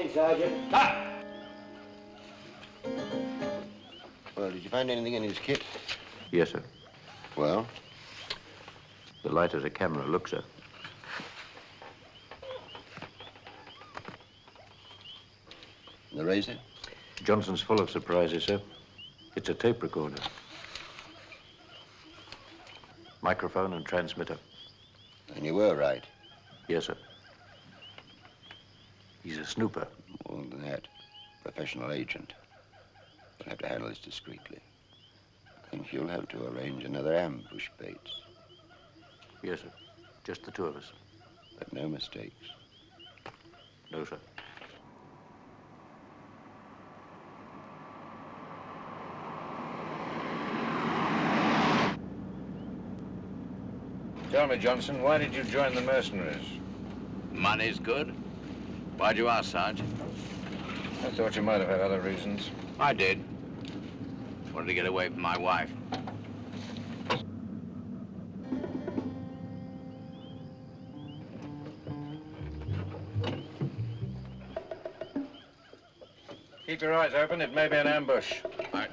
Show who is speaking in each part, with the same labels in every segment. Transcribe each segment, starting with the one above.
Speaker 1: again, Sergeant.
Speaker 2: Stop!
Speaker 1: Well, did you find anything in his kit?
Speaker 2: Yes, sir.
Speaker 1: Well?
Speaker 2: The light as a camera. Look, sir.
Speaker 1: The razor?
Speaker 2: Johnson's full of surprises, sir. It's a tape recorder. Microphone and transmitter.
Speaker 1: And you were right.
Speaker 2: Yes, sir. He's a snooper.
Speaker 1: More than that, professional agent. We'll have to handle this discreetly. I think you'll have to arrange another ambush, Bates.
Speaker 2: Yes, sir. Just the two of us.
Speaker 1: But no mistakes.
Speaker 2: No, sir.
Speaker 3: Tell me, Johnson, why did you join the mercenaries?
Speaker 4: Money's good. Why'd you ask, Sarge?
Speaker 3: I thought you might have had other reasons.
Speaker 4: I did. Wanted to get away from my wife.
Speaker 3: Keep your eyes open. It may be an ambush.
Speaker 4: All right.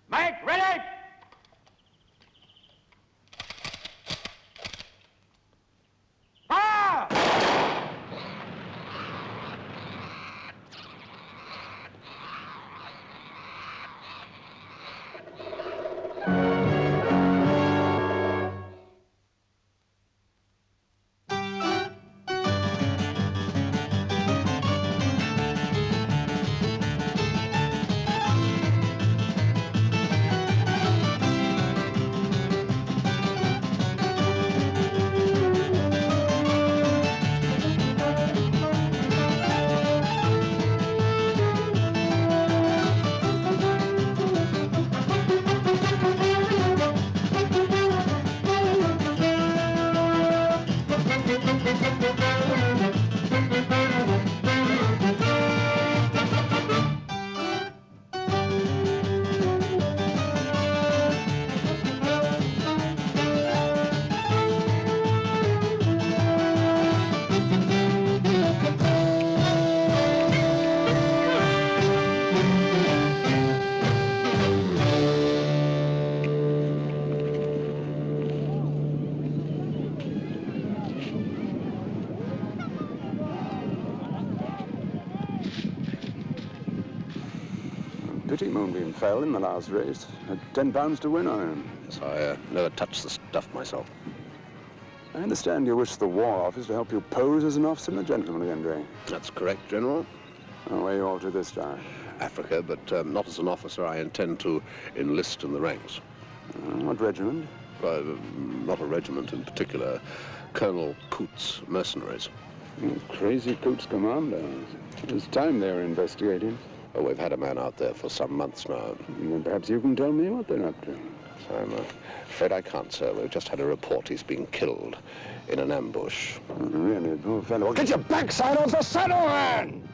Speaker 2: Mike, ready! Fire!
Speaker 5: Pity Moonbeam fell in the last race. Had £10 to win on him.
Speaker 6: Yes, I never touched the stuff myself.
Speaker 5: I understand you wish the War Office to help you pose as an officer and a gentleman again, Dre.
Speaker 6: That's correct, General.
Speaker 5: Well, where are you off to this time?
Speaker 6: Africa, but not as an officer. I intend to enlist in the ranks.
Speaker 5: What regiment?
Speaker 6: Not a regiment in particular. Colonel Coots, mercenaries.
Speaker 5: Crazy Coots commander. It's time they're investigating.
Speaker 6: Oh, we've had a man out there for some months now.
Speaker 5: Then perhaps you can tell me what they're up to.
Speaker 6: I'm afraid I can't, sir. We've just had a report he's been killed in an ambush.
Speaker 5: Really, poor fellow. Well, get your backside off the saddle, man!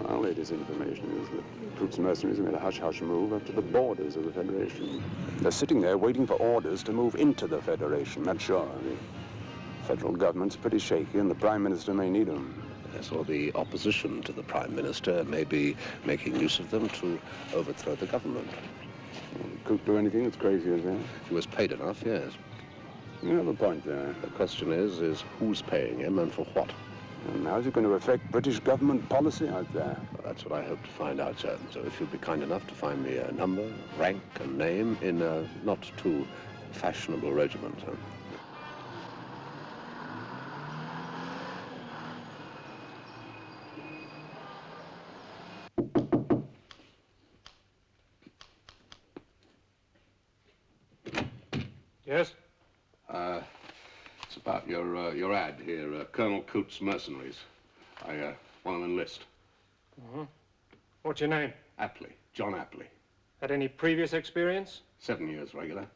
Speaker 5: Our latest information is that Coots mercenaries have made a hush-hush move up to the borders of the Federation. They're sitting there waiting for orders to move into the Federation, that's sure. The federal government's pretty shaky, and the Prime Minister may need them.
Speaker 6: Yes, or the opposition to the Prime Minister may be making use of them to overthrow the government.
Speaker 5: Could do anything as crazy as that?
Speaker 6: He was paid enough, yes.
Speaker 5: You have a point there.
Speaker 6: The question is who's paying him and for what?
Speaker 5: And how's it going to affect British government policy out there?
Speaker 6: Well, that's what I hope to find out, sir. So if you'd be kind enough to find me a number, rank, and name in a not too fashionable regiment. Huh?
Speaker 3: Yes?
Speaker 7: It's about your ad here, Colonel Coote's mercenaries. I want to enlist.
Speaker 3: Mm-hmm. What's your name?
Speaker 7: Apley, John Apley.
Speaker 3: Had any previous experience?
Speaker 7: 7 years regular.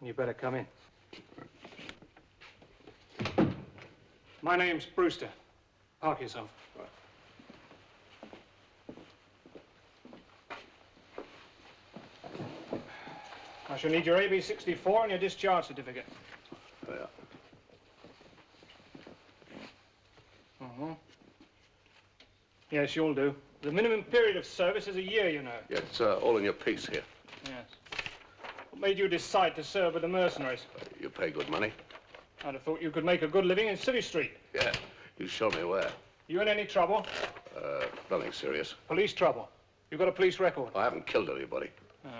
Speaker 3: You better come in. My name's Brewster. Park yourself.
Speaker 7: Right.
Speaker 3: I shall need your AB-64 and your discharge certificate.
Speaker 7: There.
Speaker 3: Mm-hmm. Yes, you'll do. The minimum period of service is a year, you know.
Speaker 7: Yeah, it's all in your piece here.
Speaker 3: Yes. What made you decide to serve with the mercenaries?
Speaker 7: You pay good money.
Speaker 3: I'd have thought you could make a good living in City Street.
Speaker 7: Yeah, you show me where.
Speaker 3: You in any trouble?
Speaker 7: Nothing serious.
Speaker 3: Police trouble. You got a police record?
Speaker 7: I haven't killed anybody.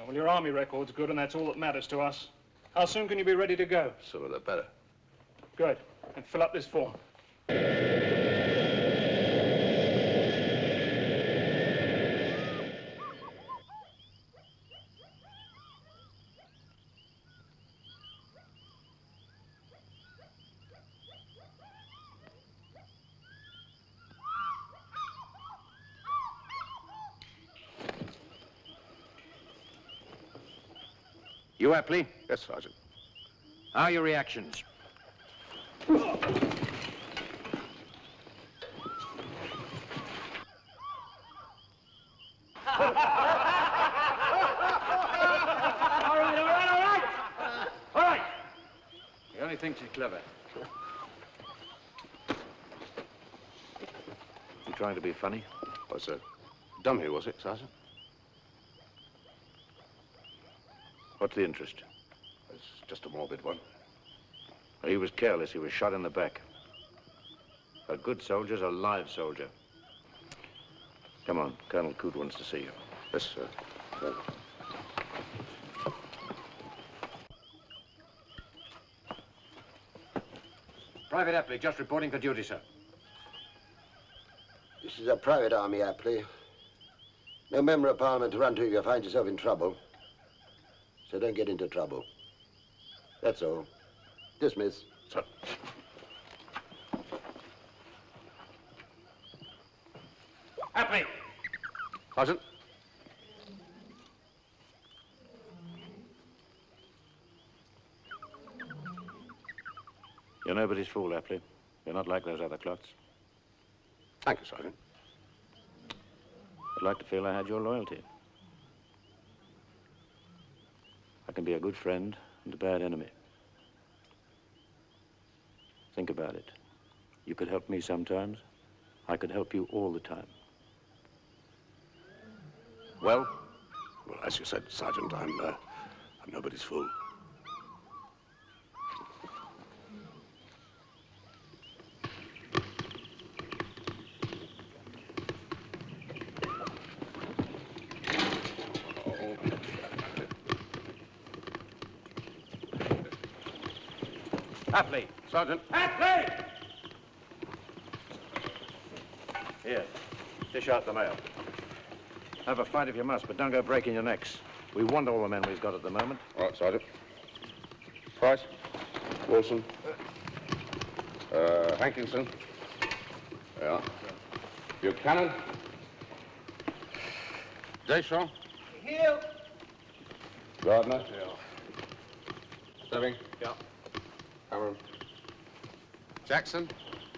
Speaker 3: Well, your army record's good, and that's all that matters to us. How soon can you be ready to go?
Speaker 7: Sooner the better.
Speaker 3: Good. And fill up this form.
Speaker 2: You, Apley?
Speaker 7: Yes, Sergeant.
Speaker 2: How are your reactions?
Speaker 3: All right.
Speaker 2: He only thinks he's clever. You trying to be funny?
Speaker 7: Was a dummy, was it, Sergeant?
Speaker 2: What's the interest?
Speaker 7: It's just a morbid one.
Speaker 2: He was careless. He was shot in the back. A good soldier's a live soldier. Come on, Colonel Coote wants to see you.
Speaker 7: Yes, sir.
Speaker 2: Private Apley, just reporting for duty, sir.
Speaker 1: This is a private army, Apley. No member of Parliament to run to if you find yourself in trouble. So don't get into trouble. That's all. Dismiss.
Speaker 7: Sir.
Speaker 3: Apley.
Speaker 7: Sergeant?
Speaker 2: You're nobody's fool, Apley. You're not like those other clots.
Speaker 7: Thank you, Sergeant.
Speaker 2: I'd like to feel I had your loyalty. I can be a good friend and a bad enemy. Think about it. You could help me sometimes. I could help you all the time.
Speaker 7: Well, as you said, Sergeant, I'm nobody's fool.
Speaker 2: Apley!
Speaker 7: Sergeant.
Speaker 3: Apley!
Speaker 2: Here, dish out the mail. Have a fight if you must, but don't go breaking your necks. We want all the men we've got at the moment.
Speaker 7: All right, Sergeant. Price. Wilson. Hankinson. Yeah. Buchanan. Deschamps.
Speaker 3: Here.
Speaker 7: Gardner. Yeah. Stebbing.
Speaker 3: Yeah.
Speaker 7: Cameron. Jackson.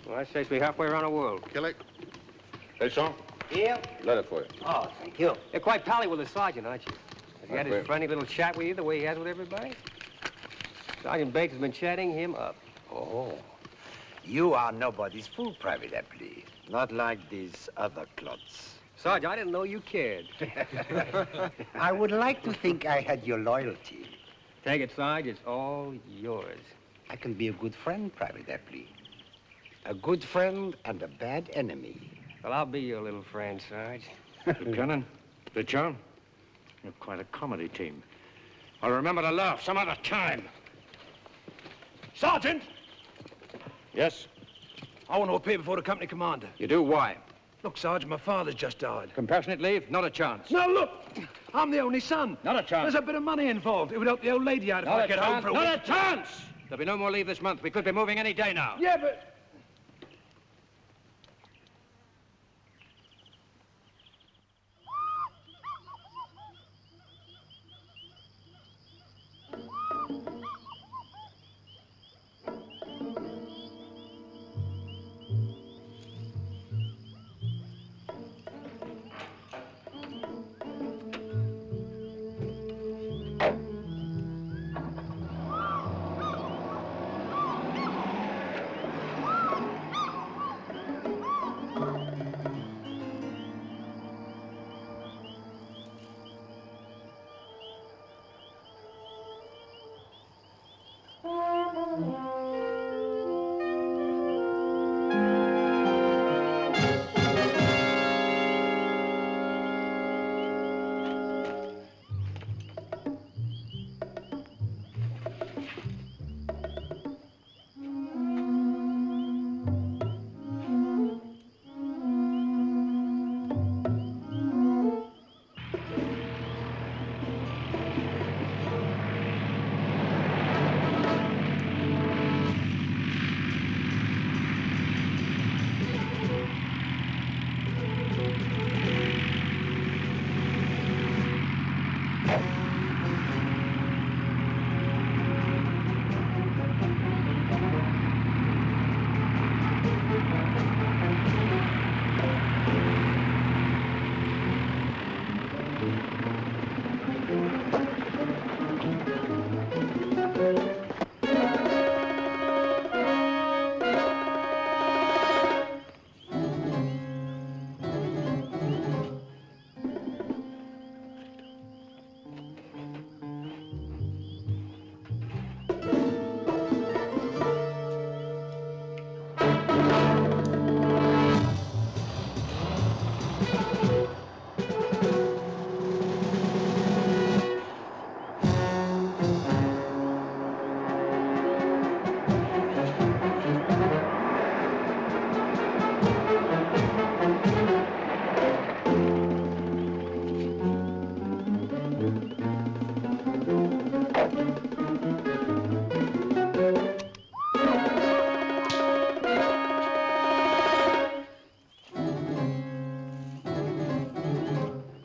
Speaker 8: Well, that takes me halfway around the world.
Speaker 7: Killick. Deschamps.
Speaker 8: Yeah?
Speaker 7: Letter for you.
Speaker 8: Oh, thank you. You're quite pally with the sergeant, aren't you? Has he had his
Speaker 7: Right.
Speaker 8: friendly little chat with you the way he has with everybody? Sergeant Bates has been chatting him up.
Speaker 9: Oh, you are nobody's fool, Private Apley. Not like these other clots.
Speaker 8: Sergeant, I didn't know you cared.
Speaker 9: I would like to think I had your loyalty.
Speaker 8: Take it, Sarge. It's all yours.
Speaker 9: I can be a good friend, Private Appley. A good friend and a bad enemy.
Speaker 8: Well, I'll be your little friend, Sarge.
Speaker 2: Lieutenant, John, you're quite a comedy team. I'll remember to laugh some other time.
Speaker 10: Sergeant!
Speaker 2: Yes?
Speaker 10: I want to appear before the company commander.
Speaker 2: You do? Why?
Speaker 10: Look, Sergeant, my father's just died.
Speaker 2: Compassionate leave? Not a chance.
Speaker 10: No, look! I'm the only son.
Speaker 2: Not a chance.
Speaker 10: There's a bit of money involved. It would help the old lady out if
Speaker 2: Not
Speaker 10: I
Speaker 2: a
Speaker 10: get home
Speaker 2: chance.
Speaker 10: for a
Speaker 2: Not
Speaker 10: week.
Speaker 2: a chance! There'll be no more leave this month. We could be moving any day now.
Speaker 10: Yeah, but...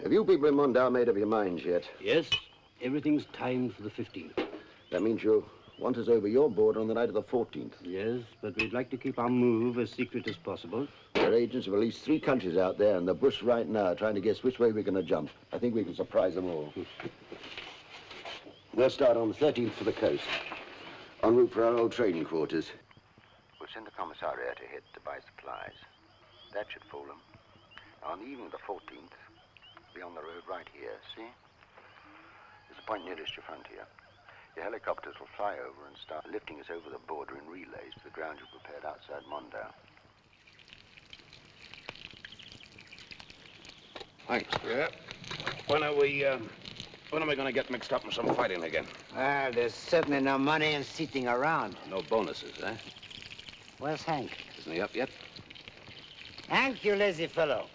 Speaker 1: Have you people in Mondau made up your minds yet?
Speaker 6: Yes, everything's timed for the 15th.
Speaker 1: That means you want us over your border on the night of the 14th.
Speaker 6: Yes, but we'd like to keep our move as secret as possible.
Speaker 1: There are agents of at least 3 countries out there in the bush right now trying to guess which way we're going to jump. I think we can surprise them all. We'll start on the 13th for the coast, en route for our old trading quarters. We'll send the commissariat ahead to buy supplies. That should fool them. On the evening of the 14th, be on the road right here, see? There's a point nearest your frontier. Your helicopters will fly over and start lifting us over the border in relays to the ground you've prepared outside Mondau.
Speaker 7: Thanks. Yeah. When are we going to get mixed up in some fighting again?
Speaker 9: Well, there's certainly no money in sitting around.
Speaker 7: No bonuses, eh?
Speaker 9: Where's Hank?
Speaker 7: Isn't he up yet?
Speaker 9: Hank, you lazy fellow.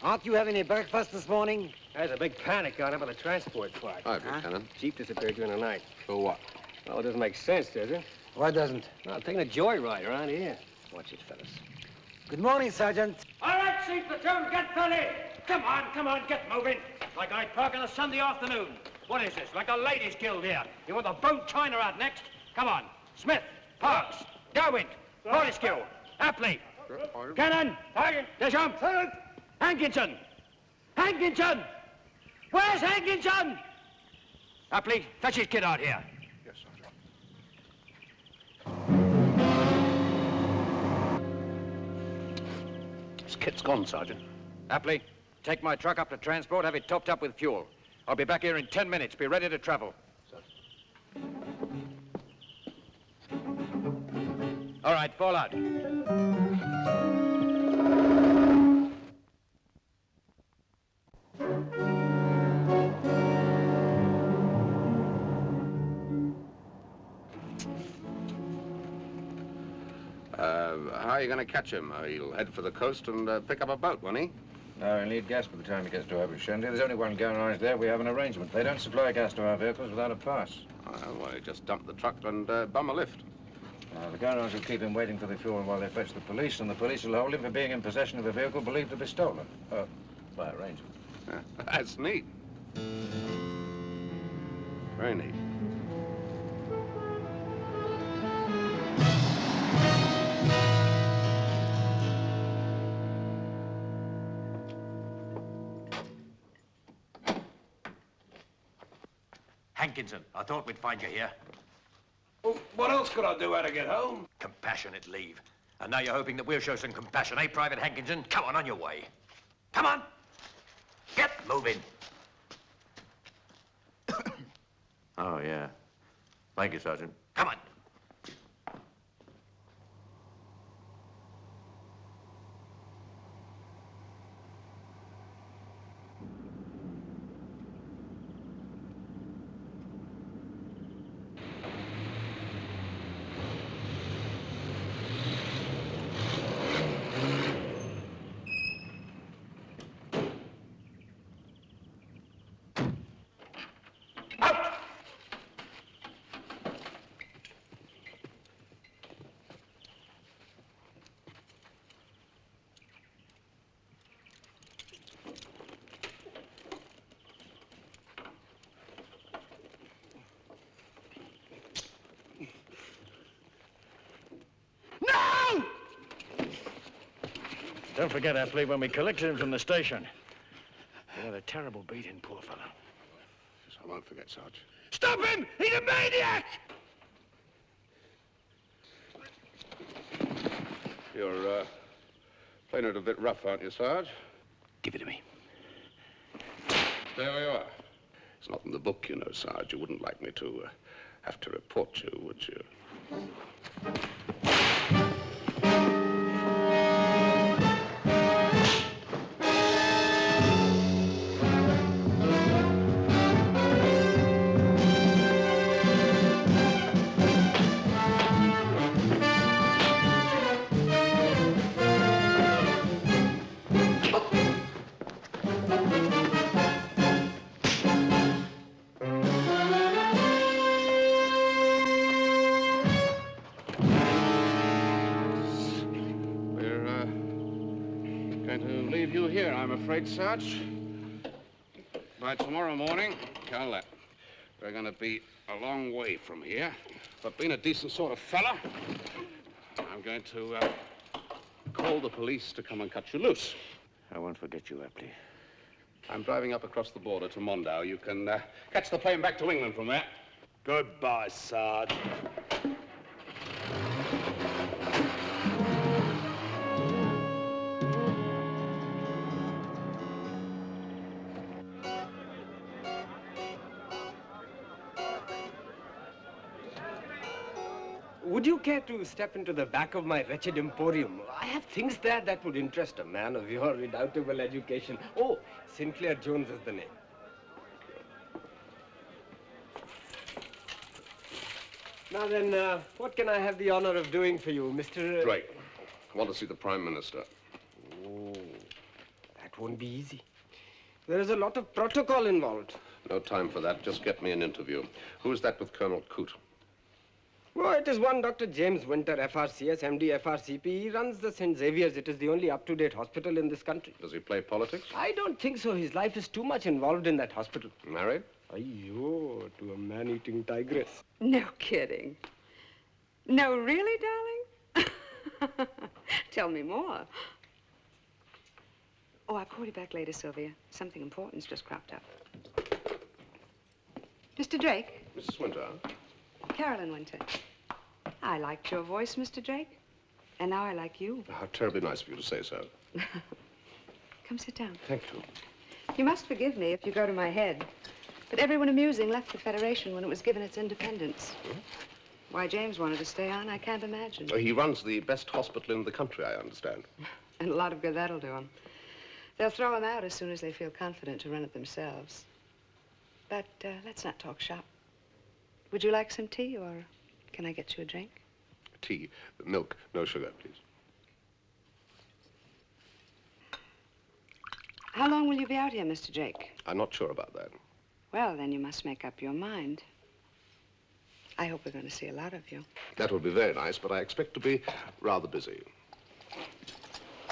Speaker 9: Aren't you having any breakfast this morning?
Speaker 8: There's a big panic going up on the transport flight.
Speaker 7: Hi, Lieutenant.
Speaker 8: Jeep disappeared during the night.
Speaker 7: For what?
Speaker 8: Well, it doesn't make sense, does it?
Speaker 9: Why doesn't?
Speaker 8: Well, I'm taking a joyride around here.
Speaker 9: Watch it, fellas. Good morning, Sergeant.
Speaker 3: All right, see platoon, get belly. Come on, get moving. Like Hyde Park on a Sunday afternoon. What is this, like a ladies' guild here? You want the bone china out next? Come on. Smith, Parks, Darwin, Fortescue, Apley, Cannon, Deschamps, Hankinson. Hankinson! Where's Hankinson? Apley, fetch his kid out here.
Speaker 7: Yes, Sergeant. His kit's gone, Sergeant.
Speaker 2: Apley, take my truck up to transport, have it topped up with fuel. I'll be back here in 10 minutes. Be ready to travel.
Speaker 7: Sir.
Speaker 3: All right, fall out.
Speaker 7: How are you going to catch him? He'll head for the coast and pick up a boat, won't he?
Speaker 2: No, he'll need gas by the time he gets to Abercrombie. There's only one garage there. We have an arrangement. They don't supply gas to our vehicles without a pass.
Speaker 7: Well, he just dump the truck and bum a lift.
Speaker 2: The garage will keep him waiting for the fuel while they fetch the police, and the police will hold him for being in possession of a vehicle believed to be stolen. By arrangement.
Speaker 7: That's neat. Very neat.
Speaker 3: Hankinson, I thought we'd find you here.
Speaker 10: Well, what else could I do how to get home?
Speaker 3: Compassionate leave. And now you're hoping that we'll show some compassion, eh, Private Hankinson? Come on your way. Come on. Get moving.
Speaker 2: Oh, yeah. Thank you, Sergeant.
Speaker 3: Come on.
Speaker 11: Don't forget, Apley, when we collected him from the station, he had a terrible beating, poor fellow.
Speaker 7: Yes, I won't forget, Sarge.
Speaker 10: Stop him! He's a maniac!
Speaker 7: You're playing it a bit rough, aren't you, Sarge?
Speaker 11: Give it to me.
Speaker 7: There we are. It's not in the book, you know, Sarge. You wouldn't like me to have to report you, would you? I'm afraid, Sarge. By tomorrow morning, Cal, we're going to be a long way from here. But being a decent sort of fella, I'm going to call the police to come and cut you loose.
Speaker 11: I won't forget you, Apley.
Speaker 7: I'm driving up across the border to Mondow. You can catch the plane back to England from there.
Speaker 10: Goodbye, Sarge.
Speaker 8: Would you care to step into the back of my wretched emporium? I have things there that would interest a man of your redoubtable education. Oh, Sinclair Jones is the name. Now then, what can I have the honor of doing for you, Mr.
Speaker 7: Drake, I want to see the Prime Minister.
Speaker 8: Oh, that won't be easy. There is a lot of protocol involved.
Speaker 7: No time for that. Just get me an interview. Who's that with Colonel Coote?
Speaker 8: Oh, it is one Dr. James Winter, FRCS, MD, FRCP. He runs the St. Xavier's. It is the only up-to-date hospital in this country.
Speaker 7: Does he play politics?
Speaker 8: I don't think so. His life is too much involved in that hospital.
Speaker 7: Married?
Speaker 8: Ayyo, to a man-eating tigress.
Speaker 12: No kidding. No, really, darling? Tell me more. Oh, I'll call you back later, Sylvia. Something important's just cropped up. Mr. Drake?
Speaker 7: Mrs. Winter?
Speaker 12: Carolyn Winter. I liked your voice, Mr. Drake. And now I like you.
Speaker 7: How terribly nice of you to say so.
Speaker 12: Come sit down.
Speaker 7: Thank you.
Speaker 12: You must forgive me if you go to my head. But everyone amusing left the Federation when it was given its independence. Why James wanted to stay on, I can't imagine.
Speaker 6: He runs the best hospital in the country, I understand.
Speaker 12: And a lot of good that'll do him. They'll throw him out as soon as they feel confident to run it themselves. But let's not talk shop. Would you like some tea, or can I get you a drink?
Speaker 6: Tea, milk, no sugar, please.
Speaker 12: How long will you be out here, Mr. Drake?
Speaker 6: I'm not sure about that.
Speaker 12: Well, then you must make up your mind. I hope we're going to see a lot of you.
Speaker 6: That would be very nice, but I expect to be rather busy.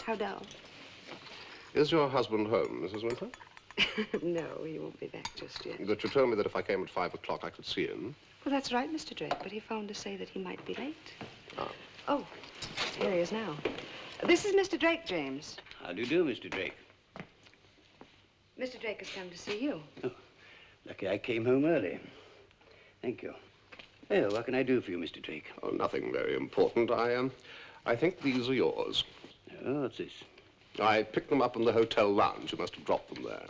Speaker 12: How dull?
Speaker 6: Is your husband home, Mrs. Winter?
Speaker 12: No, he won't be back just yet.
Speaker 6: But you told me that if I came at 5 o'clock, I could see him.
Speaker 12: Well, that's right, Mr. Drake, but he phoned to say that he might be late.
Speaker 6: Ah.
Speaker 12: Oh, here he is now. This is Mr. Drake, James.
Speaker 13: How do you do, Mr. Drake?
Speaker 12: Mr. Drake has come to see you.
Speaker 13: Oh, lucky I came home early. Thank you. Well, what can I do for you, Mr. Drake?
Speaker 6: Oh, nothing very important. I think these are yours.
Speaker 13: Oh, what's this?
Speaker 6: I picked them up in the hotel lounge. You must have dropped them there.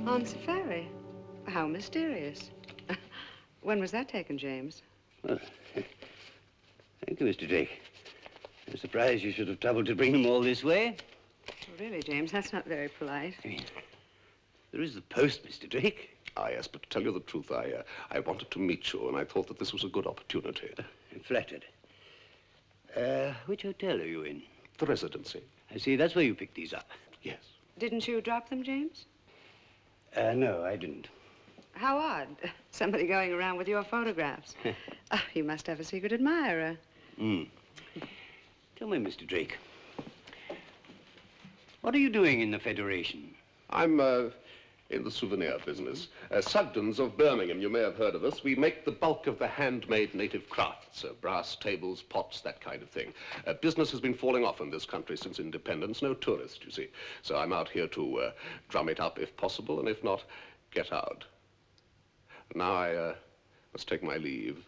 Speaker 12: On safari? How mysterious. When was that taken, James?
Speaker 13: Well, thank you, Mr. Drake. I'm surprised you should have troubled to bring them all this way.
Speaker 12: Oh, really, James, that's not very polite.
Speaker 13: I mean, there is the post, Mr. Drake.
Speaker 6: Ah, yes, but to tell you the truth, I wanted to meet you, and I thought that this was a good opportunity.
Speaker 13: I'm flattered. Which hotel are you in?
Speaker 6: The Residency.
Speaker 13: I see, that's where you picked these up.
Speaker 6: Yes.
Speaker 12: Didn't you drop them, James?
Speaker 13: No, I didn't.
Speaker 12: How odd. Somebody going around with your photographs. Oh, you must have a secret admirer.
Speaker 13: Tell me, Mr. Drake, what are you doing in the Federation?
Speaker 6: I'm, in the souvenir business. Sugden's of Birmingham, you may have heard of us. We make the bulk of the handmade native crafts, brass tables, pots, that kind of thing. Business has been falling off in this country since independence. No tourists, you see. So I'm out here to drum it up if possible, and if not, get out. Now I must take my leave.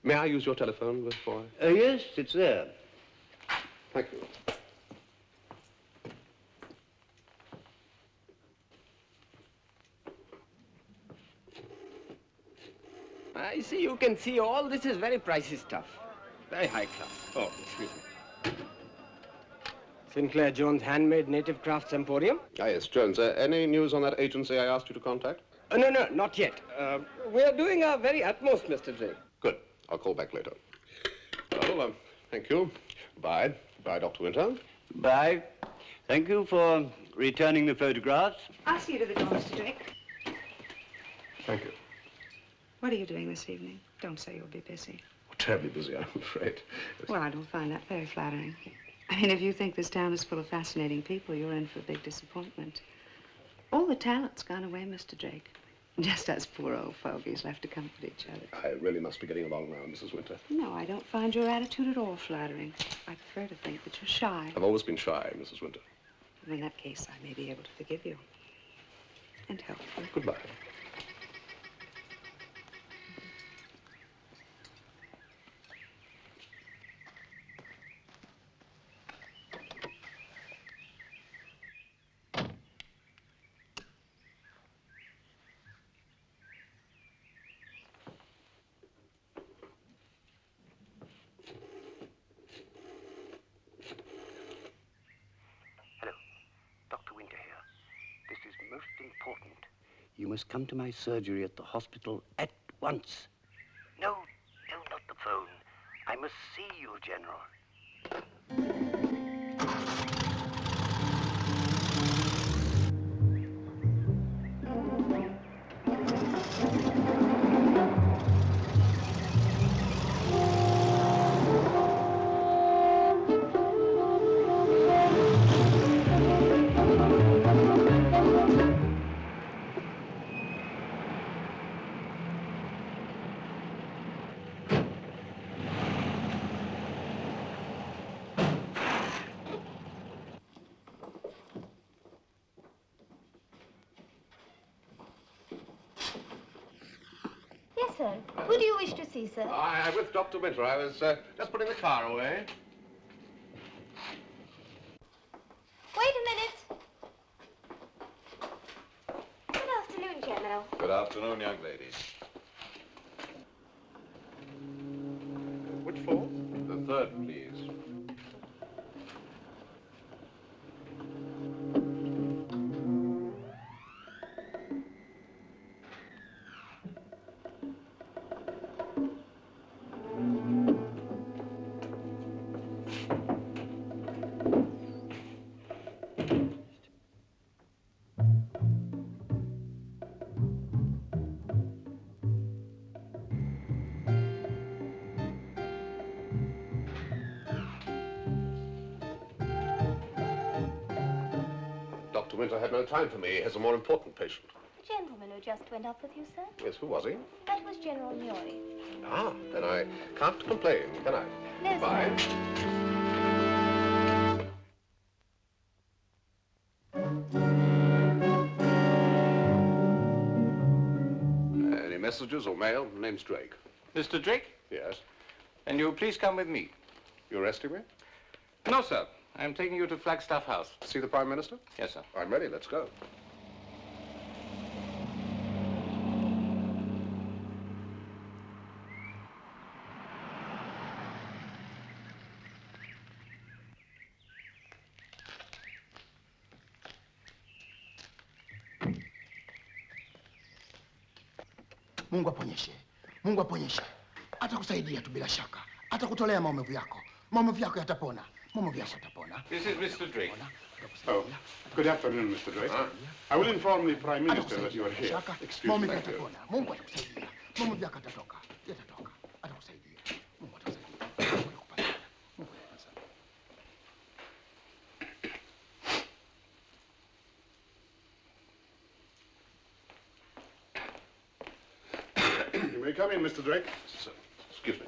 Speaker 6: May I use your telephone before I...
Speaker 13: Yes, it's there.
Speaker 6: Thank you.
Speaker 8: I see you can see all this is very pricey stuff. Very high class. Oh, excuse me. Sinclair Jones Handmade Native Crafts Emporium?
Speaker 6: Ah, yes, Jones. Any news on that agency I asked you to contact?
Speaker 8: No, not yet. We're doing our very utmost, Mr. Drake.
Speaker 6: Good. I'll call back later. Well, thank you. Bye. Bye, Dr. Winter.
Speaker 13: Bye. Thank you for returning the photographs.
Speaker 12: I'll see you to the door, Mr. Drake.
Speaker 6: Thank you.
Speaker 12: What are you doing this evening? Don't say you'll be busy.
Speaker 6: Terribly busy, I'm afraid.
Speaker 12: Well, I don't find that very flattering. I mean, if you think this town is full of fascinating people, you're in for a big disappointment. All the talent's gone away, Mr. Drake. Just us poor old fogies left to comfort each other.
Speaker 6: I really must be getting along now, Mrs. Winter.
Speaker 12: No, I don't find your attitude at all flattering. I prefer to think that you're shy.
Speaker 6: I've always been shy, Mrs. Winter.
Speaker 12: Well, in that case, I may be able to forgive you. And help you.
Speaker 6: Goodbye.
Speaker 13: You must come to my surgery at the hospital at once.
Speaker 9: No, not the phone. I must see you, General.
Speaker 14: Yes, sir. Who do you wish to see, sir?
Speaker 6: I'm with Dr. Winter. I was just putting the car away.
Speaker 14: Wait a minute.
Speaker 15: Good afternoon, young ladies.
Speaker 6: Which floor?
Speaker 15: The third, please.
Speaker 6: Dr. Winter had no time for me. He has a more important patient.
Speaker 14: Gentleman who just went up with you, sir.
Speaker 6: Yes, who was he?
Speaker 14: That was General Nuri.
Speaker 6: Ah, then I can't complain, can I?
Speaker 14: No,
Speaker 6: Bye. Any messages or mail? Name's Drake.
Speaker 16: Mr. Drake?
Speaker 6: Yes.
Speaker 16: Then you please come with me.
Speaker 6: You arresting me?
Speaker 16: No, sir. I'm taking you to Flagstaff House.
Speaker 6: See the Prime Minister?
Speaker 16: Yes, sir.
Speaker 6: I'm ready. Let's go.
Speaker 17: Mungu aponyeshe. Mungu aponyeshe. Atakusaidia tu bila shaka. Atakutolea maumivu yako. Maumivu yako yatapona. Maumivu yako yatapona.
Speaker 7: This is Mr. Drake. Oh, good afternoon, Mr. Drake. I will inform the Prime Minister that you are here. Excuse me.
Speaker 17: Maumivu yatapona. Mungu atakusaidia. Maumivu yako yatatoka. Yatatoka. Atakusaidia. Mungu atakusaidia. Mungu atakupata. Mungu atakupata.
Speaker 7: You may come in, Mr. Drake.
Speaker 6: Excuse me.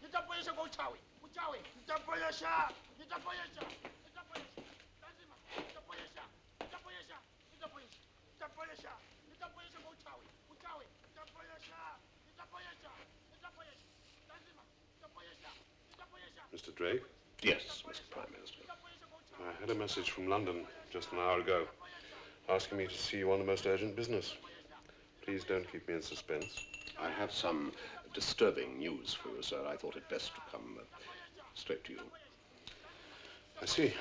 Speaker 17: Nitaponyesha kwa uchawi. Uchawi. Nitaponyesha. Nitaponyesha. Nitaponyesha. Lazima. Nitaponyesha. Nitaponyesha. Nitaponyesha. Nitaponyesha. Nitaponyesha kwa uchawi. Uchawi. Nitaponyesha. Nitaponyesha. Nitaponyesha. Lazima. Nitaponyesha. Nitaponyesha.
Speaker 6: Mr. Drake? Yes, Mr. Prime Minister.
Speaker 18: I had a message from London just an hour ago, asking me to see you on the most urgent business. Please don't keep me in suspense.
Speaker 6: I have some disturbing news for you, sir. I thought it best to come straight to you.
Speaker 18: I see.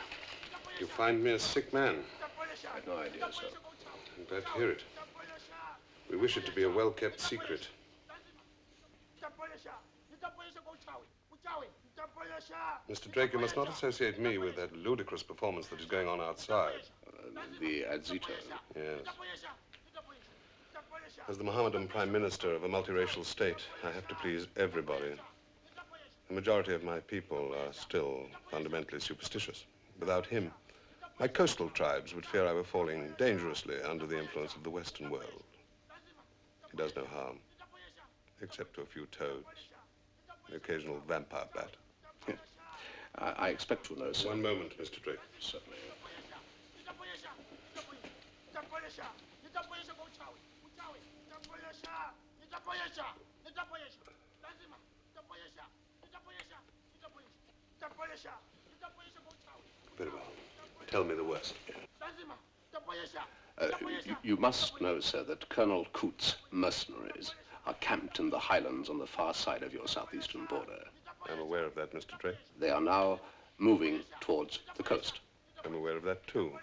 Speaker 18: You find me a sick man.
Speaker 6: I had no idea, sir.
Speaker 18: I'm glad to hear it. We wish it to be a well-kept secret. Mr. Drake, you must not associate me with that ludicrous performance that is going on outside.
Speaker 6: The Adzito.
Speaker 18: Yes. As the Mohammedan Prime Minister of a multiracial state, I have to please everybody. The majority of my people are still fundamentally superstitious. Without him, my coastal tribes would fear I were falling dangerously under the influence of the Western world. He does no harm, except to a few toads, the occasional vampire bat.
Speaker 6: I expect to know, sir.
Speaker 18: One moment, Mr. Drake.
Speaker 6: Certainly.
Speaker 18: Very well. Tell me the worst.
Speaker 6: You must know, sir, that Colonel Coote's mercenaries are camped in the highlands on the far side of your southeastern border.
Speaker 18: I'm aware of that, Mr. Drake.
Speaker 6: They are now moving towards the coast.
Speaker 18: I'm aware of that, too.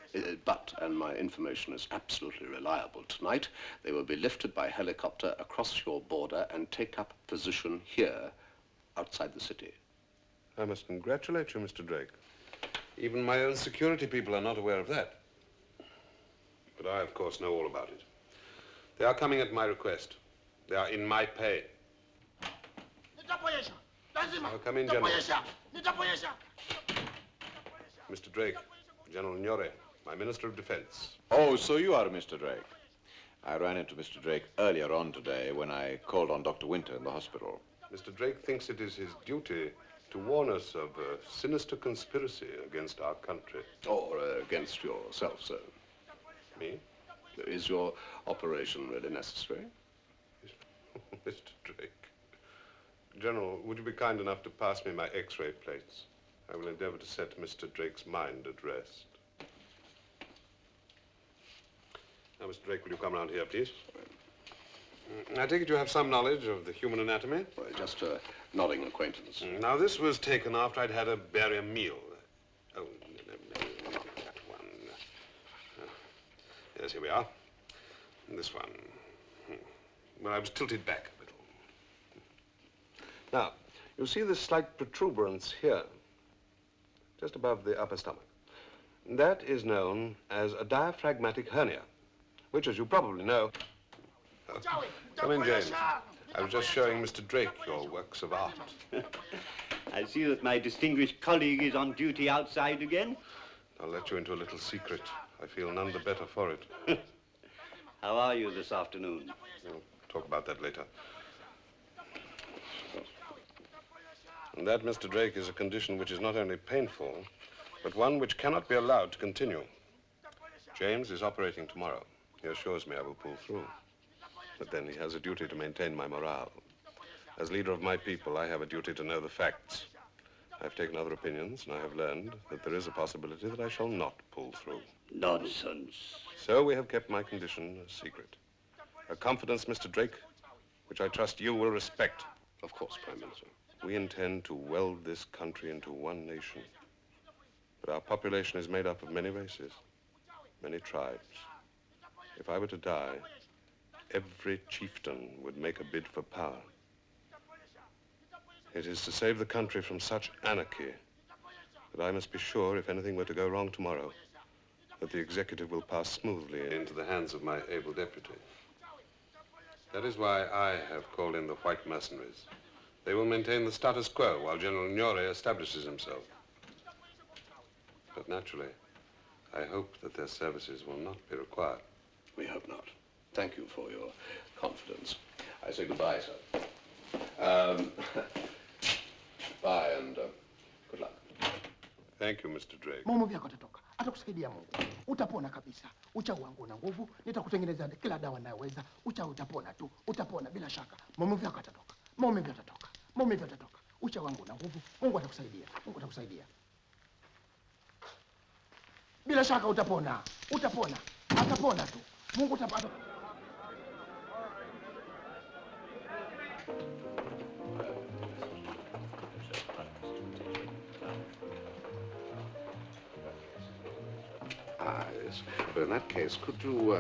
Speaker 6: But, and my information is absolutely reliable, tonight they will be lifted by helicopter across your border and take up position here, outside the city.
Speaker 18: I must congratulate you, Mr. Drake. Even my own security people are not aware of that. But I, of course, know all about it. They are coming at my request. They are in my pay. I'll come in, General. Mr. Drake, General Nuri, my Minister of Defense.
Speaker 15: Oh, so you are Mr. Drake. I ran into Mr. Drake earlier on today when I called on Dr. Winter in the hospital.
Speaker 18: Mr. Drake thinks it is his duty to warn us of a sinister conspiracy against our country.
Speaker 6: Or against yourself, sir.
Speaker 18: Me?
Speaker 6: Is your operation really necessary?
Speaker 18: Mr. Drake. General, would you be kind enough to pass me my X-ray plates? I will endeavor to set Mr. Drake's mind at rest. Mr. Drake, will you come round here, please? I take it you have some knowledge of the human anatomy?
Speaker 6: Well, just a nodding acquaintance.
Speaker 18: Now, this was taken after I'd had a barium meal. Oh, no, not that one. Yes, here we are. And this one. Well, I was tilted back a little. Now, you see this slight protuberance here, just above the upper stomach. That is known as a diaphragmatic hernia, which, as you probably know... Come in, James. I was just showing Mr. Drake your works of art.
Speaker 13: I see that my distinguished colleague is on duty outside again.
Speaker 18: I'll let you into a little secret. I feel none the better for it.
Speaker 13: How are you this afternoon?
Speaker 18: We'll talk about that later. And that, Mr. Drake, is a condition which is not only painful, but one which cannot be allowed to continue. James is operating tomorrow. He assures me I will pull through. But then he has a duty to maintain my morale. As leader of my people, I have a duty to know the facts. I've taken other opinions, and I have learned that there is a possibility that I shall not pull through.
Speaker 13: Nonsense.
Speaker 18: So we have kept my condition a secret. A confidence, Mr. Drake, which I trust you will respect.
Speaker 6: Of course, Prime Minister.
Speaker 18: We intend to weld this country into one nation. But our population is made up of many races, many tribes. If I were to die, every chieftain would make a bid for power. It is to save the country from such anarchy that I must be sure, if anything were to go wrong tomorrow, that the executive will pass smoothly into the hands of my able deputy. That is why I have called in the white mercenaries. They will maintain the status quo while General Nyore establishes himself. But naturally, I hope that their services will not be required.
Speaker 6: We hope not. Thank you for your confidence. I say goodbye, sir. Bye, and good luck.
Speaker 18: Thank you, Mr. Drake.
Speaker 17: Maumivu yako atatoka. Atakusaidia Mungu. Utapona kabisa. Uchawi wangu una nguvu. Nitakutengeneza kila dawa ninayoweza. Uchawi utapona tu. Utapona bila shaka. Maumivu yako atatoka. Maumivu yatatoka. Maumivu yatatoka. Uchawi wangu una nguvu. Mungu atakusaidia. Mungu atakusaidia. Bila shaka utapona. Utapona. Atapona tu. Mungu utapata.
Speaker 6: Ah, yes. Well, in that case, could you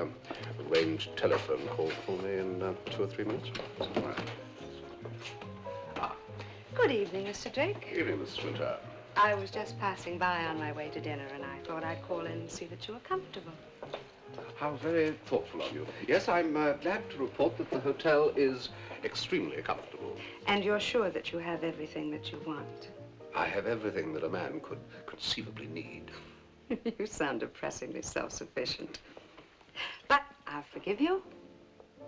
Speaker 6: arrange a telephone call for me in 2 or 3 minutes?
Speaker 12: Good evening, Mr. Drake.
Speaker 6: Evening, Mrs. Winter.
Speaker 12: I was just passing by on my way to dinner, and I thought I'd call in and see that you were comfortable.
Speaker 6: How very thoughtful of you. Yes, I'm glad to report that the hotel is extremely comfortable.
Speaker 12: And you're sure that you have everything that you want?
Speaker 6: I have everything that a man could conceivably need.
Speaker 12: You sound depressingly self-sufficient. But I'll forgive you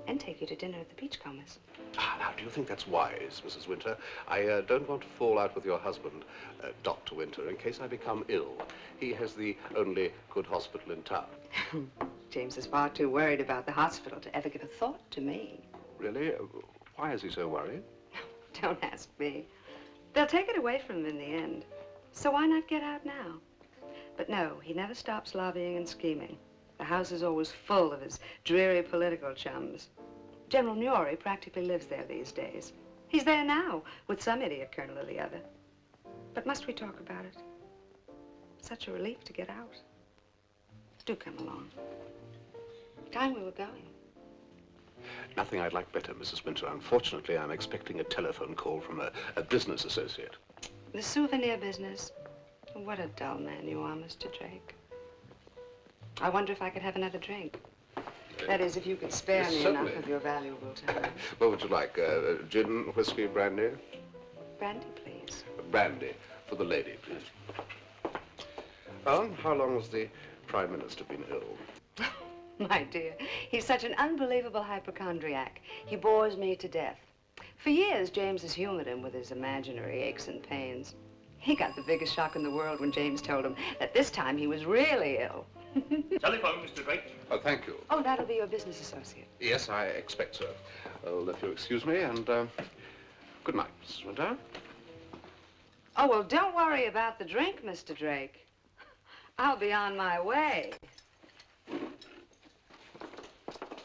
Speaker 12: and take you to dinner at the Beachcombers.
Speaker 6: Ah, now, do you think that's wise, Mrs. Winter? I don't want to fall out with your husband, Dr. Winter, in case I become ill. He has the only good hospital in town.
Speaker 12: James is far too worried about the hospital to ever give a thought to me.
Speaker 6: Really? Why is he so worried?
Speaker 12: Don't ask me. They'll take it away from him in the end. So why not get out now? But no, he never stops lobbying and scheming. The house is always full of his dreary political chums. General Nyore practically lives there these days. He's there now, with some idiot colonel or the other. But must we talk about it? Such a relief to get out. Do come along. Time we were going.
Speaker 6: Nothing I'd like better, Mrs. Winter. Unfortunately, I'm expecting a telephone call from a business associate.
Speaker 12: The souvenir business? What a dull man you are, Mr. Drake. I wonder if I could have another drink. That is, if you could spare
Speaker 6: Yes,
Speaker 12: me
Speaker 6: certainly.
Speaker 12: enough of your valuable time.
Speaker 6: What would you like? Gin, whiskey, brandy?
Speaker 12: Brandy, please.
Speaker 6: Brandy for the lady, please. How long has the Prime Minister been ill?
Speaker 12: My dear, he's such an unbelievable hypochondriac. He bores me to death. For years, James has humored him with his imaginary aches and pains. He got the biggest shock in the world when James told him that this time he was really ill.
Speaker 3: Telephone, Mr. Drake.
Speaker 6: Oh, thank you.
Speaker 12: Oh, that'll be your business associate.
Speaker 6: Yes, I expect so. Well, if you'll excuse me, and good night, Mrs. Winter.
Speaker 12: Oh, well, don't worry about the drink, Mr. Drake. I'll be on my way.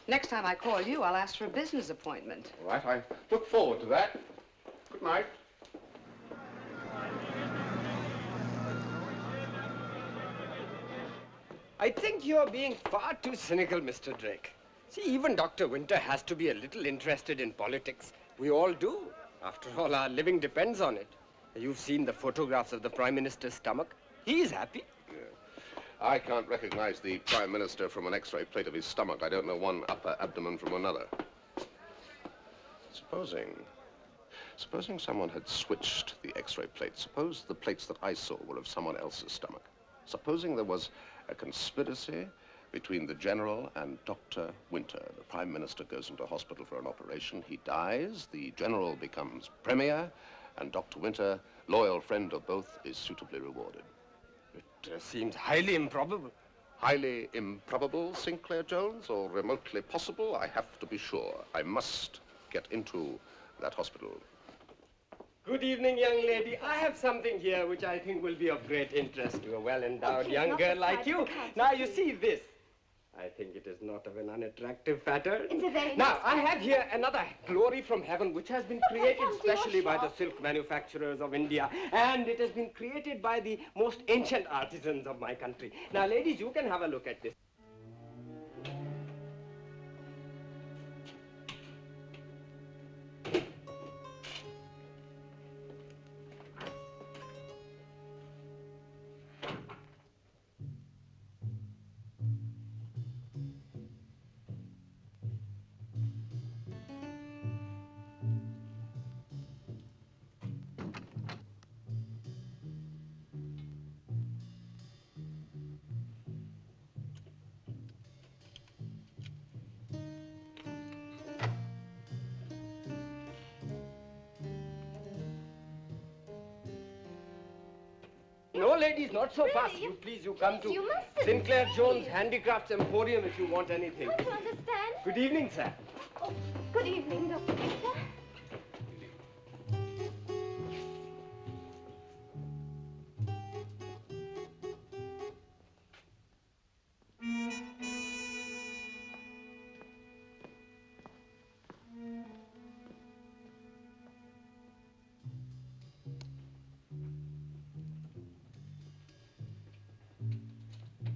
Speaker 12: Next time I call you, I'll ask for a business appointment.
Speaker 6: All right, I look forward to that. Good night.
Speaker 8: I think you're being far too cynical, Mr. Drake. See, even Dr. Winter has to be a little interested in politics. We all do. After all, our living depends on it. You've seen the photographs of the Prime Minister's stomach. He's happy.
Speaker 6: I can't recognize the Prime Minister from an X-ray plate of his stomach. I don't know one upper abdomen from another. Supposing someone had switched the X-ray plate. Suppose the plates that I saw were of someone else's stomach. Supposing there was a conspiracy between the General and Dr. Winter. The Prime Minister goes into hospital for an operation. He dies. The General becomes Premier. And Dr. Winter, loyal friend of both, is suitably rewarded.
Speaker 8: It seems highly improbable.
Speaker 6: Highly improbable, Sinclair Jones, or remotely possible? I have to be sure. I must get into that hospital.
Speaker 8: Good evening, young lady. I have something here which I think will be of great interest to a well-endowed young girl like you. Now, you see this. I think it is not of an unattractive pattern.
Speaker 14: It's a very
Speaker 8: Now,
Speaker 14: nice
Speaker 8: I have here another glory from heaven which has been created
Speaker 14: comes to
Speaker 8: specially
Speaker 14: your
Speaker 8: by the
Speaker 14: shop.
Speaker 8: silk manufacturers of India. And it has been created by the most ancient artisans of my country. Now, ladies, you can have a look at this. No, ladies, not so fast. You please, you come to
Speaker 14: You mustn't.
Speaker 8: Sinclair Jones Handicrafts Emporium if you want anything.
Speaker 14: Don't you understand?
Speaker 8: Good evening, sir.
Speaker 14: Oh, good evening, Dr. Winter.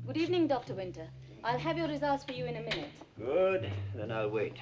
Speaker 19: Good evening, Dr. Winter. I'll have your results for you in a minute.
Speaker 13: Good. Then I'll wait.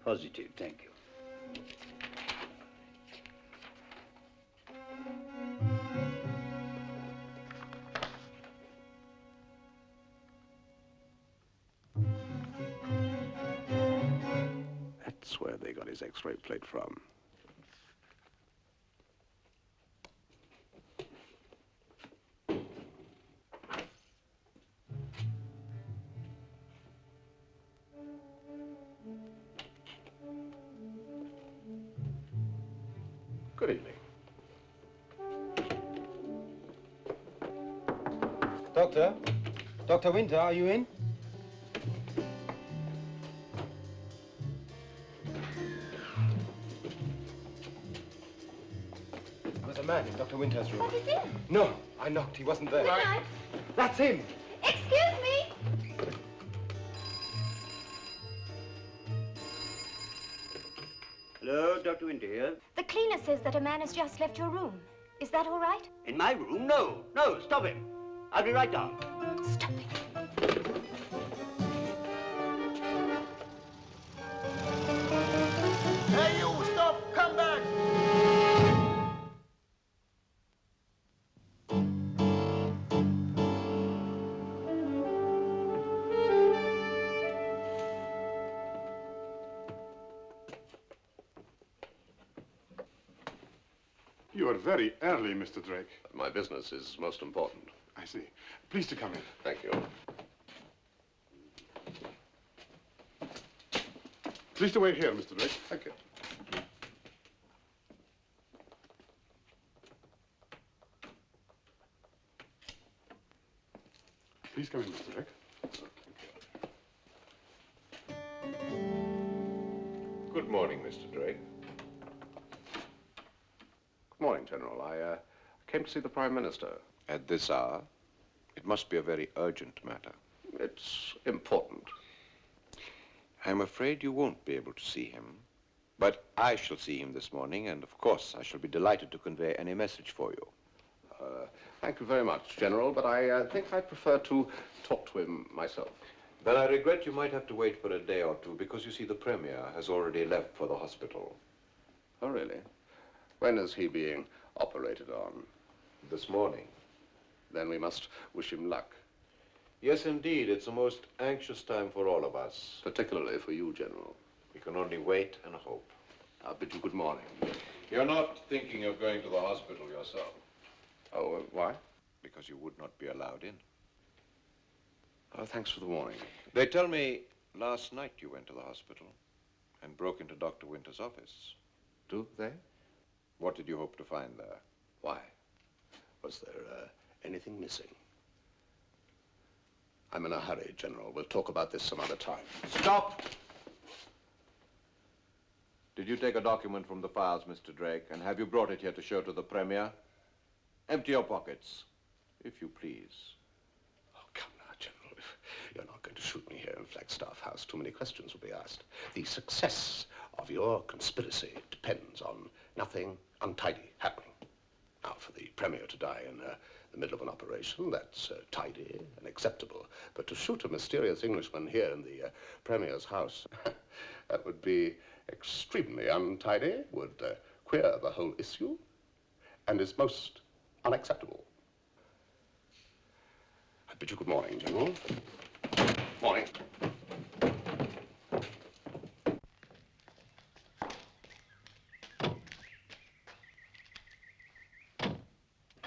Speaker 13: Positive, thank you.
Speaker 6: That's where they got his X-ray plate from. Good evening.
Speaker 8: Doctor? Dr. Winter, are you in? There was a man in Dr. Winter's room.
Speaker 14: What is it?
Speaker 8: No, I knocked. He wasn't there.
Speaker 14: Good night.
Speaker 8: That's him.
Speaker 14: Excuse me.
Speaker 13: Hello, Dr. Winter here.
Speaker 14: The cleaner says that a man has just left your room. Is that all right?
Speaker 13: In my room? No, no, stop him. I'll be right down.
Speaker 14: Stop it.
Speaker 17: Hey, you, stop! Come back!
Speaker 18: You are very early, Mr. Drake.
Speaker 6: My business is most important.
Speaker 18: I see. Please to come in.
Speaker 6: Thank you.
Speaker 18: Please to wait here, Mr. Drake.
Speaker 6: Thank you.
Speaker 18: Please come in, Mr. Drake.
Speaker 15: Good morning, Mr. Drake.
Speaker 6: Good morning, General. I came to see the Prime Minister.
Speaker 15: At this hour? It must be a very urgent matter.
Speaker 6: It's important.
Speaker 15: I'm afraid you won't be able to see him. But I shall see him this morning, and of course I shall be delighted to convey any message for you.
Speaker 6: Thank you very much, General, but I think I'd prefer to talk to him myself.
Speaker 15: Then I regret you might have to wait for a day or two, because you see the Premier has already left for the hospital.
Speaker 6: Oh, really? When is he being operated on?
Speaker 15: This morning.
Speaker 6: Then we must wish him luck.
Speaker 15: Yes, indeed. It's a most anxious time for all of us.
Speaker 6: Particularly for you, General.
Speaker 15: We can only wait and hope.
Speaker 6: I'll bid you good morning.
Speaker 15: You're not thinking of going to the hospital yourself?
Speaker 6: Oh, why?
Speaker 15: Because you would not be allowed in.
Speaker 6: Oh, thanks for the warning.
Speaker 15: They tell me last night you went to the hospital and broke into Dr. Winter's office.
Speaker 6: Do they?
Speaker 15: What did you hope to find there?
Speaker 6: Why? Was there anything missing? I'm in a hurry, General. We'll talk about this some other time.
Speaker 15: Stop! Did you take a document from the files, Mr. Drake, and have you brought it here to show to the Premier? Empty your pockets, if you please.
Speaker 6: Oh, come now, General. If you're not going to shoot me here in Flagstaff House, too many questions will be asked. The success of your conspiracy depends on nothing untidy happening. Now, for the Premier to die in the middle of an operation, that's tidy and acceptable. But to shoot a mysterious Englishman here in the Premier's house, that would be extremely untidy, would queer the whole issue, and is most unacceptable. I bid you good morning, General. Morning.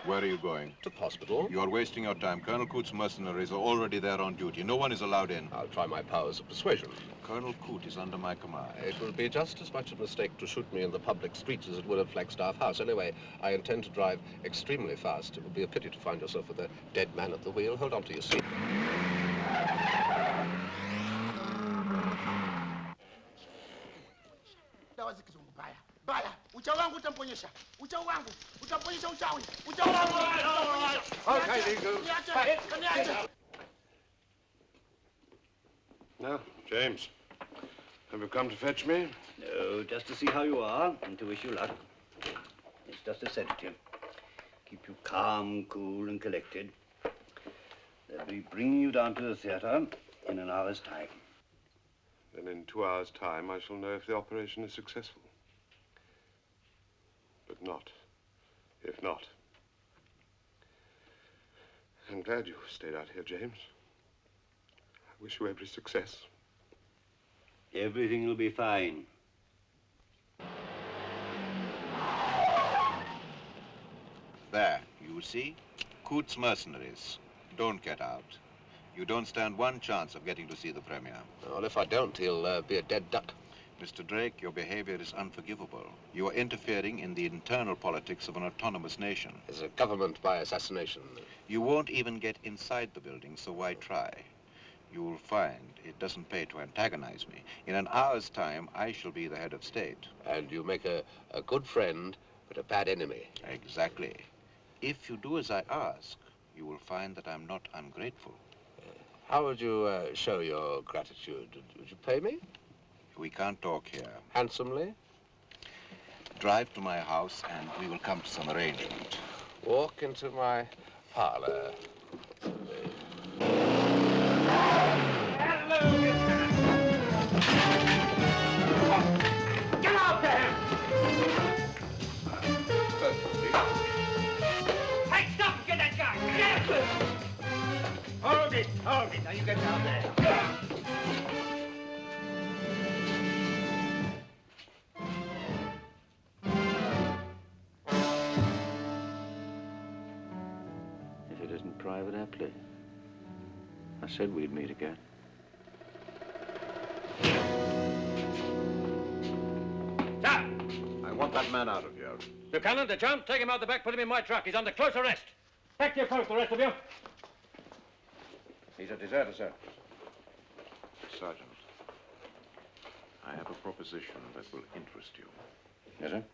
Speaker 15: Where are you going?
Speaker 6: To the hospital.
Speaker 15: You're wasting your time. Colonel Coote's mercenaries are already there on duty. No one is allowed in.
Speaker 6: I'll try my powers of persuasion.
Speaker 15: Colonel Coote is under my command.
Speaker 6: It will be just as much a mistake to shoot me in the public streets as it would at Flagstaff House. Anyway, I intend to drive extremely fast. It would be a pity to find yourself with a dead man at the wheel. Hold on to your seat.
Speaker 17: Dawa za kizungu baya. Baya. Uchawi wangu utamponyesha. Uchawi wangu. Utamponyesha uchawi. Uchawi wangu.
Speaker 6: Okay, Nico.
Speaker 17: Niache.
Speaker 18: Now, James, have you come to fetch me?
Speaker 13: No, just to see how you are and to wish you luck. It's just a sedative. Keep you calm, cool, and collected. They'll be bringing you down to the theater in an hour's time.
Speaker 18: Then in 2 hours' time, I shall know if the operation is successful. But not, if not. I'm glad you stayed out here, James. I wish you every success.
Speaker 13: Everything will be fine.
Speaker 15: There, you see? Coote's mercenaries. Don't get out. You don't stand one chance of getting to see the Premier.
Speaker 6: Well, if I don't, he'll be a dead duck.
Speaker 15: Mr. Drake, your behavior is unforgivable. You are interfering in the internal politics of an autonomous nation.
Speaker 6: It's a government by assassination.
Speaker 15: You won't even get inside the building, so why try? You will find it doesn't pay to antagonize me. In an hour's time, I shall be the head of state.
Speaker 6: And you make a good friend, but a bad enemy.
Speaker 15: Exactly. If you do as I ask, you will find that I'm not ungrateful.
Speaker 6: How would you show your gratitude? Would you pay me?
Speaker 15: We can't talk here.
Speaker 6: Handsomely?
Speaker 15: Drive to my house and we will come to some arrangement.
Speaker 6: Walk into my parlor.
Speaker 3: Get out there! Hey, stop! Get that guy! Get him! Hold it! Hold it! Now you get down there.
Speaker 2: Private Epley. I said we'd meet again.
Speaker 3: Sir!
Speaker 15: I want that man out of here.
Speaker 3: Buchanan, the jump, take him out the back, put him in my truck. He's under close arrest. Back to your post, the rest of you.
Speaker 2: He's a deserter, sir.
Speaker 15: Sergeant, I have a proposition that will interest you.
Speaker 2: Yes, sir?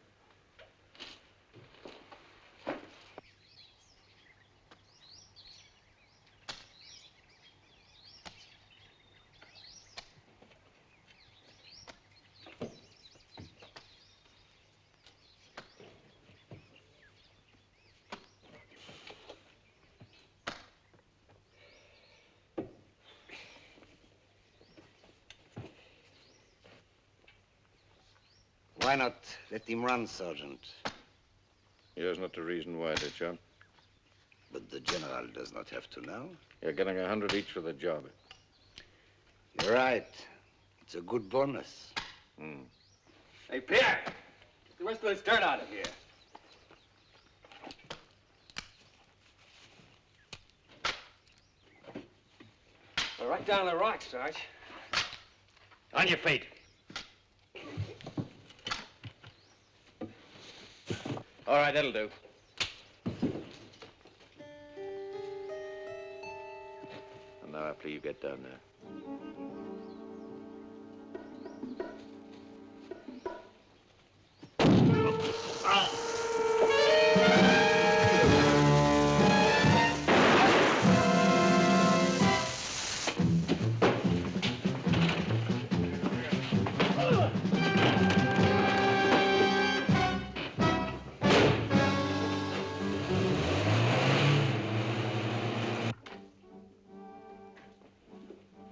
Speaker 9: Why not let him run, Sergeant?
Speaker 2: Yours not the reason why, dear John.
Speaker 9: But the general does not have to know.
Speaker 2: You're getting 100 each for the job.
Speaker 9: You're right. It's a good bonus.
Speaker 3: Hey, Pierre! Get the rest of this dirt out of here. Well, right down the rock, Sarge. On your feet. All right, that'll do.
Speaker 2: And now, Epley, you get down there.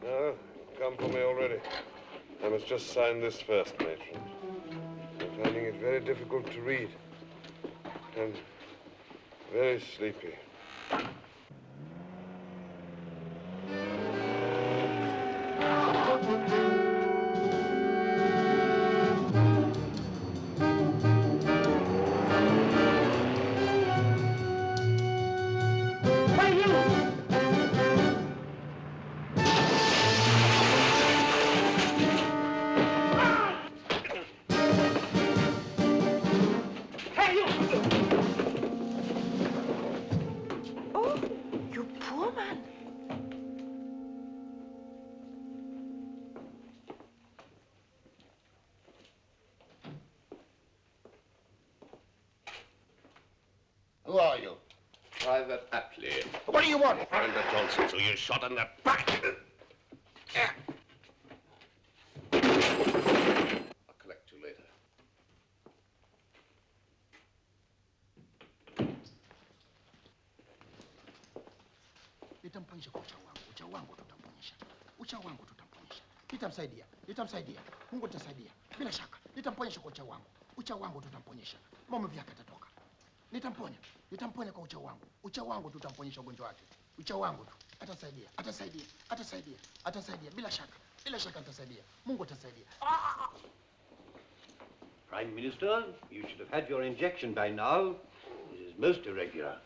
Speaker 18: No, come for me already. I must just sign this first, matron. I'm finding it very difficult to read. And very sleepy.
Speaker 6: Who are you? Private Epley.
Speaker 17: What do you want?
Speaker 6: Friend of Johnson's who you shot in the back. I'll collect you later.
Speaker 17: Nitamponyesha kwa ucha wangu tutamponyesha. Ucha wangu tutamponyesha. Nitamsaidia. Mungu atasaidia. Bila shaka, nitamponyesha kwa ucha wangu tutamponyesha. Maumivu yake yatatoka. Nitamponya kwa ucha wangu tutamponyesha ugonjwa wake. Ucha wangu tu. Atasaidia. Bila shaka atasaidia. Mungu atasaidia.
Speaker 13: Prime Minister, you should have had your injection by now. It is most irregular.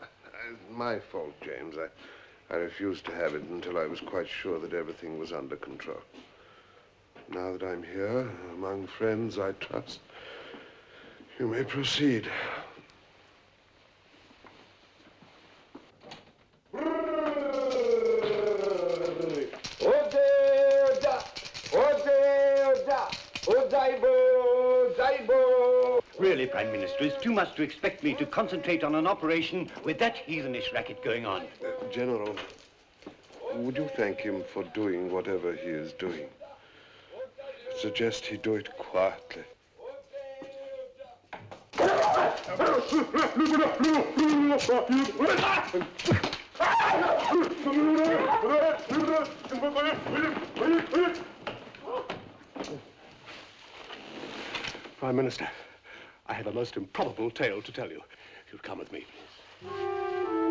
Speaker 18: My fault, James. I refused to have it until I was quite sure that everything was under control. Now that I'm here, among friends I trust, you may proceed.
Speaker 13: Really, Prime Minister, it's too much to expect me to concentrate on an operation with that heathenish racket going on.
Speaker 18: General, would you thank him for doing whatever he is doing? Suggest he do it quietly.
Speaker 6: Prime Minister, I have a most improbable tale to tell you. If you'd come with me, please.